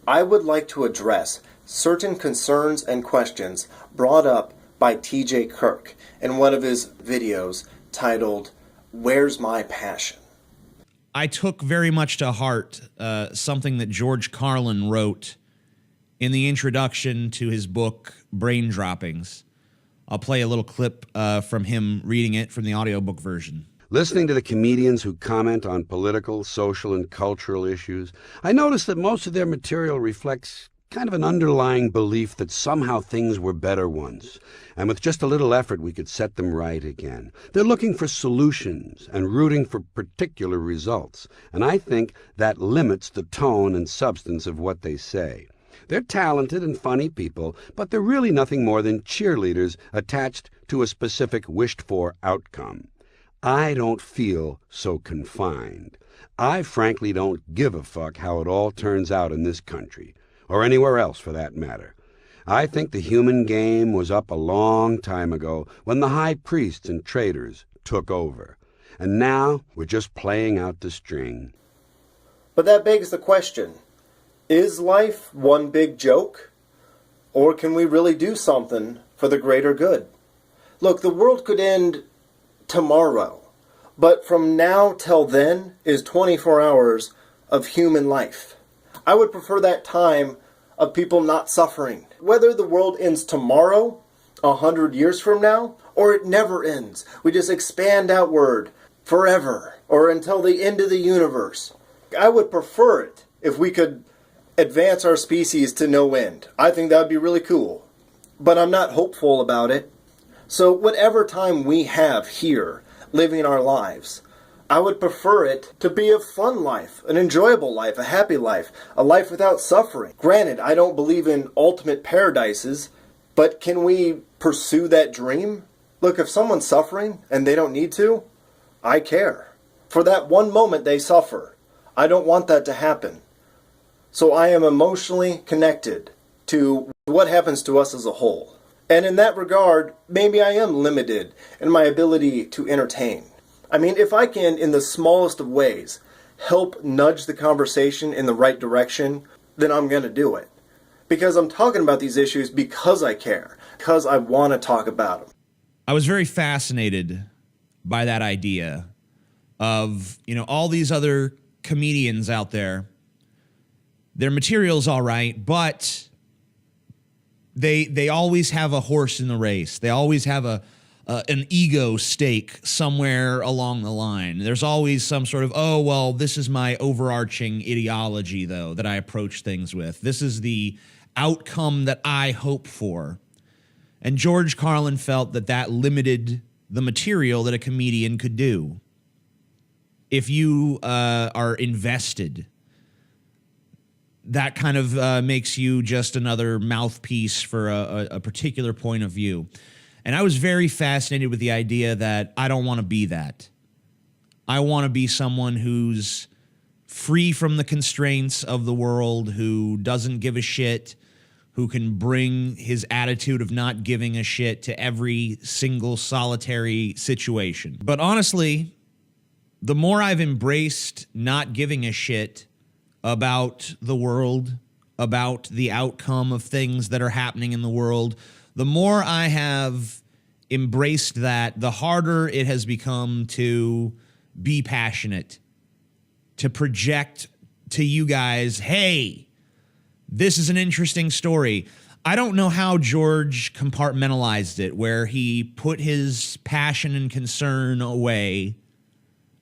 I would like to address certain concerns and questions brought up by TJ Kirk in one of his videos titled, "Where's My Passion?" I took very much to heart something that George Carlin wrote in the introduction to his book, Brain Droppings. I'll play a little clip from him reading it from the audiobook version. Listening to the comedians who comment on political, social, and cultural issues, I notice that most of their material reflects kind of an underlying belief that somehow things were better once, and with just a little effort we could set them right again. They're looking for solutions and rooting for particular results, and I think that limits the tone and substance of what they say. They're talented and funny people, but they're really nothing more than cheerleaders attached to a specific wished-for outcome. I don't feel so confined. I frankly don't give a fuck how it all turns out in this country, or anywhere else for that matter. I think the human game was up a long time ago when the high priests and traders took over. And now we're just playing out the string. But that begs the question, is life one big joke? Or can we really do something for the greater good? Look, the world could end tomorrow, but from now till then is 24 hours of human life. I would prefer that time of people not suffering. Whether the world ends tomorrow, 100 years from now, or it never ends, we just expand outward forever, or until the end of the universe. I would prefer it if we could advance our species to no end. I think that would be really cool. But I'm not hopeful about it. So whatever time we have here living our lives, I would prefer it to be a fun life, an enjoyable life, a happy life, a life without suffering. Granted, I don't believe in ultimate paradises, but can we pursue that dream? Look, if someone's suffering and they don't need to, I care. For that one moment they suffer, I don't want that to happen. So I am emotionally connected to what happens to us as a whole. And in that regard, maybe I am limited in my ability to entertain. I mean, if I can, in the smallest of ways, help nudge the conversation in the right direction, then I'm going to do it. Because I'm talking about these issues because I care, because I want to talk about them. I was very fascinated by that idea of, all these other comedians out there. Their material's all right, but they always have a horse in the race. They always have an ego stake somewhere along the line. There's always some sort of, this is my overarching ideology, though, that I approach things with. This is the outcome that I hope for. And George Carlin felt that limited the material that a comedian could do. If you are invested, that kind of makes you just another mouthpiece for a particular point of view. And I was very fascinated with the idea that I don't want to be that. I want to be someone who's free from the constraints of the world, who doesn't give a shit, who can bring his attitude of not giving a shit to every single solitary situation. But honestly, the more I've embraced not giving a shit about the world, about the outcome of things that are happening in the world, the more I have embraced that, the harder it has become to be passionate, to project to you guys, hey, this is an interesting story. I don't know how George compartmentalized it, where he put his passion and concern away,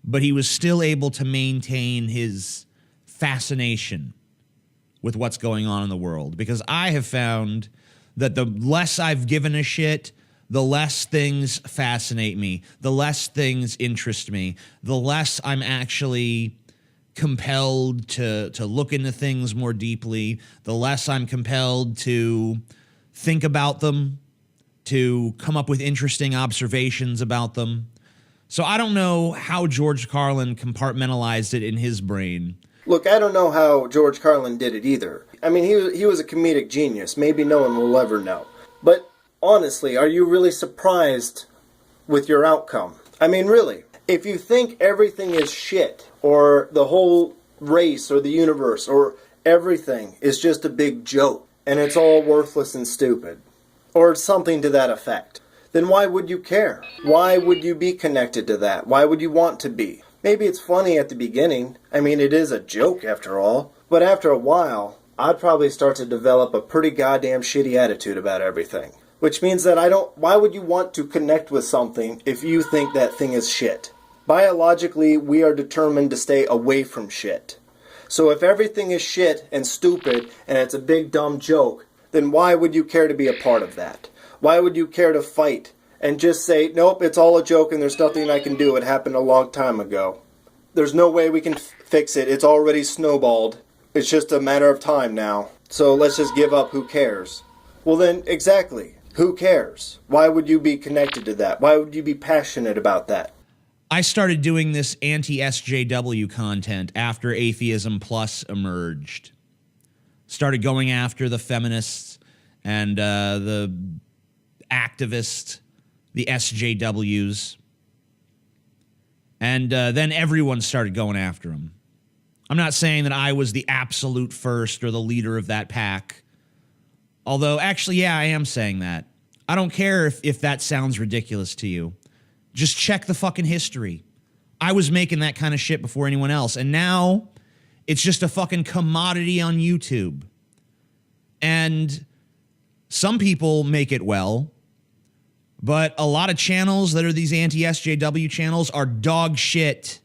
but he was still able to maintain his fascination with what's going on in the world. Because I have found that the less I've given a shit, the less things fascinate me, the less things interest me, the less I'm actually compelled to look into things more deeply, the less I'm compelled to think about them, to come up with interesting observations about them. So I don't know how George Carlin compartmentalized it in his brain. Look, I don't know how George Carlin did it either. I mean, he was a comedic genius. Maybe no one will ever know. But honestly, are you really surprised with your outcome? I mean, really, if you think everything is shit, or the whole race or the universe or everything is just a big joke and it's all worthless and stupid, or something to that effect, then why would you care? Why would you be connected to that? Why would you want to be? Maybe it's funny at the beginning. I mean, it is a joke after all. But after a while, I'd probably start to develop a pretty goddamn shitty attitude about everything. Which means that why would you want to connect with something if you think that thing is shit? Biologically, we are determined to stay away from shit. So if everything is shit and stupid and it's a big dumb joke, then why would you care to be a part of that? Why would you care to fight and just say, nope, it's all a joke and there's nothing I can do. It happened a long time ago. There's no way we can fix it. It's already snowballed. It's just a matter of time now. So let's just give up. Who cares? Well then, exactly. Who cares? Why would you be connected to that? Why would you be passionate about that? I started doing this anti-SJW content after Atheism Plus emerged. Started going after the feminists and the activists, the SJWs. And then everyone started going after him. I'm not saying that I was the absolute first or the leader of that pack. Although, actually, yeah, I am saying that. I don't care if that sounds ridiculous to you. Just check the fucking history. I was making that kind of shit before anyone else. And now it's just a fucking commodity on YouTube. And some people make it well. But a lot of channels that are these anti-SJW channels are dog shit.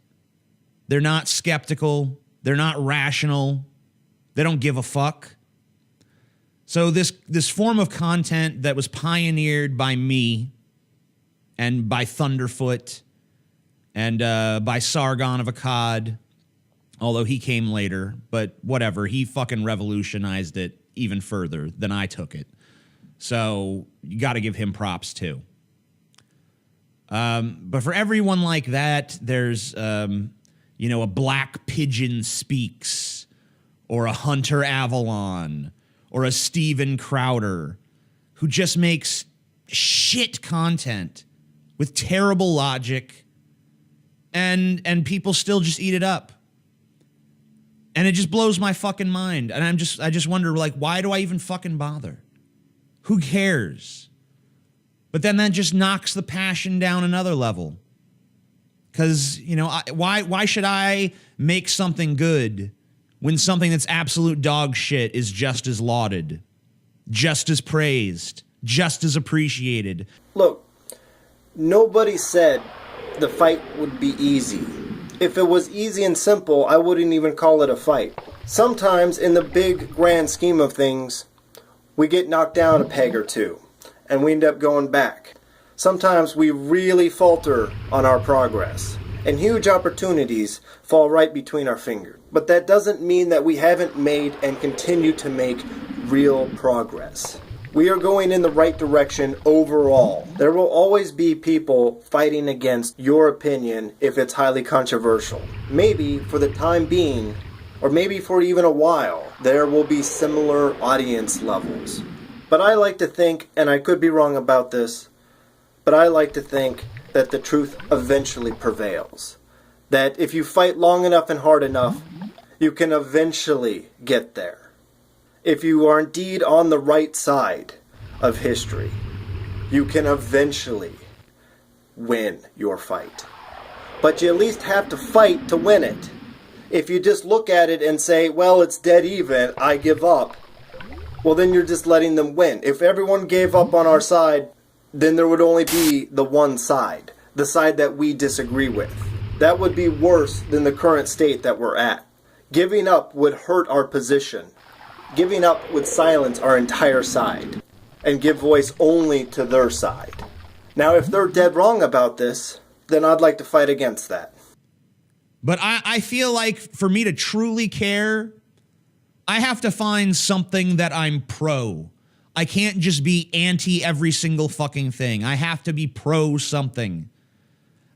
They're not skeptical. They're not rational. They don't give a fuck. So this form of content that was pioneered by me and by Thunderfoot and by Sargon of Akkad, although he came later, but whatever, he fucking revolutionized it even further than I took it. So you got to give him props too. But for everyone like that, there's, a Black Pigeon Speaks, or a Hunter Avalon, or a Steven Crowder, who just makes shit content with terrible logic, and people still just eat it up. And it just blows my fucking mind. And I just wonder, like, why do I even fucking bother? Who cares? But then that just knocks the passion down another level. Because, why should I make something good when something that's absolute dog shit is just as lauded, just as praised, just as appreciated? Look, nobody said the fight would be easy. If it was easy and simple, I wouldn't even call it a fight. Sometimes, in the big, grand scheme of things, we get knocked down a peg or two, and we end up going back. Sometimes we really falter on our progress, and huge opportunities fall right between our fingers. But that doesn't mean that we haven't made and continue to make real progress. We are going in the right direction overall. There will always be people fighting against your opinion if it's highly controversial. Maybe for the time being, or maybe for even a while, there will be similar audience levels. But I like to think, and I could be wrong about this, but I like to think that the truth eventually prevails. That if you fight long enough and hard enough, you can eventually get there. If you are indeed on the right side of history, you can eventually win your fight. But you at least have to fight to win it. If you just look at it and say, well, it's dead even, I give up, well, then you're just letting them win. If everyone gave up on our side, then there would only be the one side, the side that we disagree with. That would be worse than the current state that we're at. Giving up would hurt our position. Giving up would silence our entire side and give voice only to their side. Now, if they're dead wrong about this, then I'd like to fight against that. But I feel like for me to truly care, I have to find something that I'm pro. I can't just be anti every single fucking thing. I have to be pro something.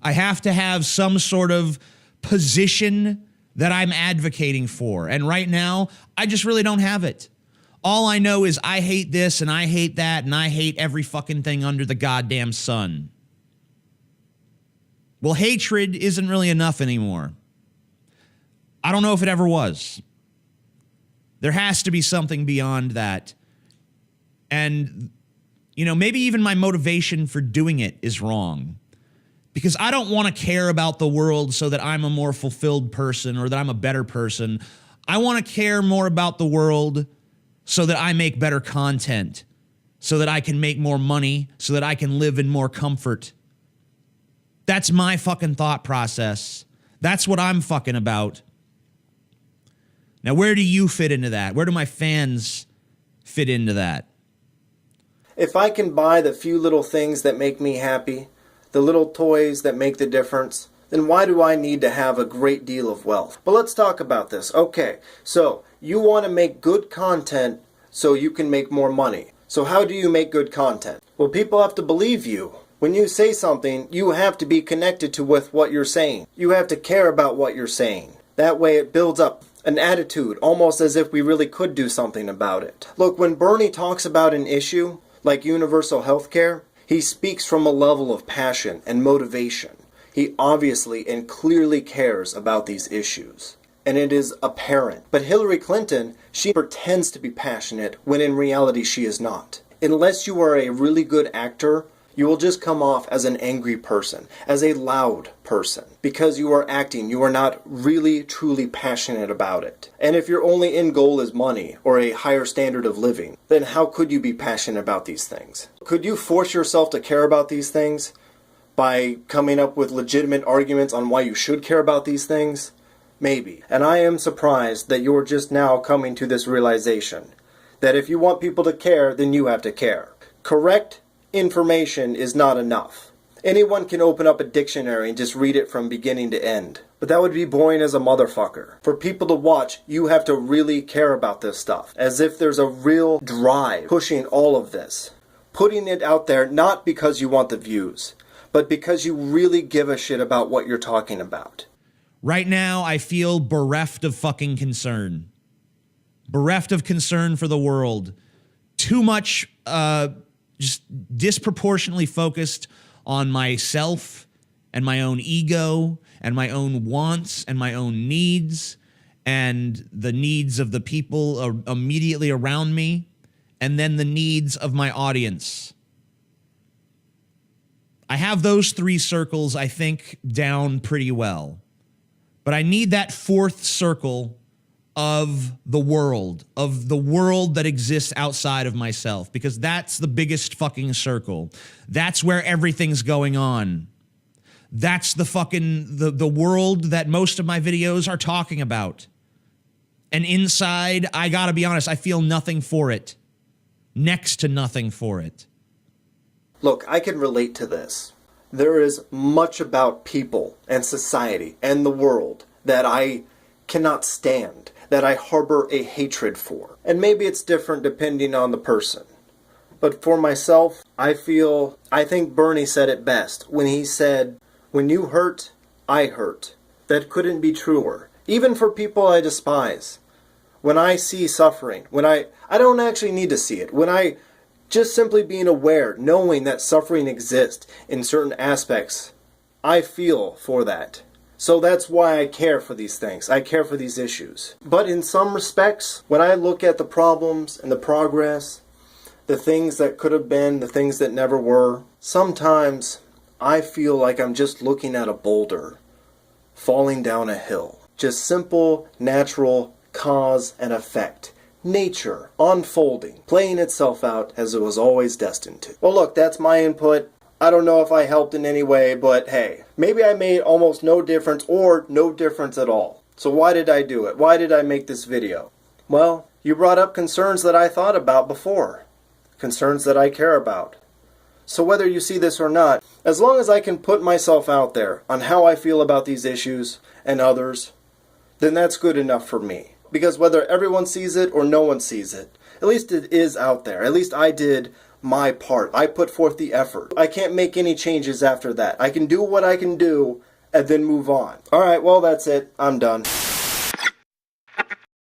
I have to have some sort of position that I'm advocating for. And right now, I just really don't have it. All I know is I hate this and I hate that and I hate every fucking thing under the goddamn sun. Well, hatred isn't really enough anymore. I don't know if it ever was. There has to be something beyond that. And, you know, maybe even my motivation for doing it is wrong. Because I don't want to care about the world so that I'm a more fulfilled person or that I'm a better person. I want to care more about the world so that I make better content, so that I can make more money, so that I can live in more comfort. That's my fucking thought process. That's what I'm fucking about. Now, where do you fit into that? Where do my fans fit into that? If I can buy the few little things that make me happy, the little toys that make the difference, then why do I need to have a great deal of wealth? But let's talk about this. Okay, so you want to make good content so you can make more money. So how do you make good content? Well, people have to believe you. When you say something, you have to be connected to with what you're saying. You have to care about what you're saying. That way it builds up an attitude, almost as if we really could do something about it. Look, when Bernie talks about an issue like universal health care, he speaks from a level of passion and motivation. He obviously and clearly cares about these issues. And it is apparent. But Hillary Clinton, she pretends to be passionate when in reality she is not. Unless you are a really good actor, you will just come off as an angry person, as a loud person. Because you are acting, you are not really truly passionate about it. And if your only end goal is money or a higher standard of living, then how could you be passionate about these things? Could you force yourself to care about these things by coming up with legitimate arguments on why you should care about these things? Maybe. And I am surprised that you're just now coming to this realization that if you want people to care, then you have to care. Correct information is not enough. Anyone can open up a dictionary and just read it from beginning to end. But that would be boring as a motherfucker. For people to watch, you have to really care about this stuff. As if there's a real drive pushing all of this. Putting it out there not because you want the views, but because you really give a shit about what you're talking about. Right now, I feel bereft of fucking concern. Bereft of concern for the world. Too much, just disproportionately focused on myself and my own ego and my own wants and my own needs and the needs of the people immediately around me and then the needs of my audience. I have those three circles, I think, down pretty well. But I need that fourth circle of the world that exists outside of myself, because that's the biggest fucking circle. That's where everything's going on. That's the fucking, the world that most of my videos are talking about. And inside, I gotta be honest, I feel nothing for it. Next to nothing for it. Look, I can relate to this. There is much about people and society and the world that I cannot stand, that I harbor a hatred for. And maybe it's different depending on the person. But for myself, I think Bernie said it best when he said, when you hurt, I hurt. That couldn't be truer. Even for people I despise. When I see suffering, when I don't actually need to see it. When I just simply being aware, knowing that suffering exists in certain aspects, I feel for that. So that's why I care for these things. I care for these issues. But in some respects, when I look at the problems and the progress, the things that could have been, the things that never were, sometimes I feel like I'm just looking at a boulder falling down a hill. Just simple, natural cause and effect. Nature unfolding, playing itself out as it was always destined to. Well, look, that's my input. I don't know if I helped in any way, but hey, maybe I made almost no difference or no difference at all. So why did I do it? Why did I make this video? Well, you brought up concerns that I thought about before. Concerns that I care about. So whether you see this or not, as long as I can put myself out there on how I feel about these issues and others, then that's good enough for me. Because whether everyone sees it or no one sees it, at least it is out there. At least I did my part. I put forth the effort. I can't make any changes after that. I can do what I can do and then move on. Alright, well that's it. I'm done.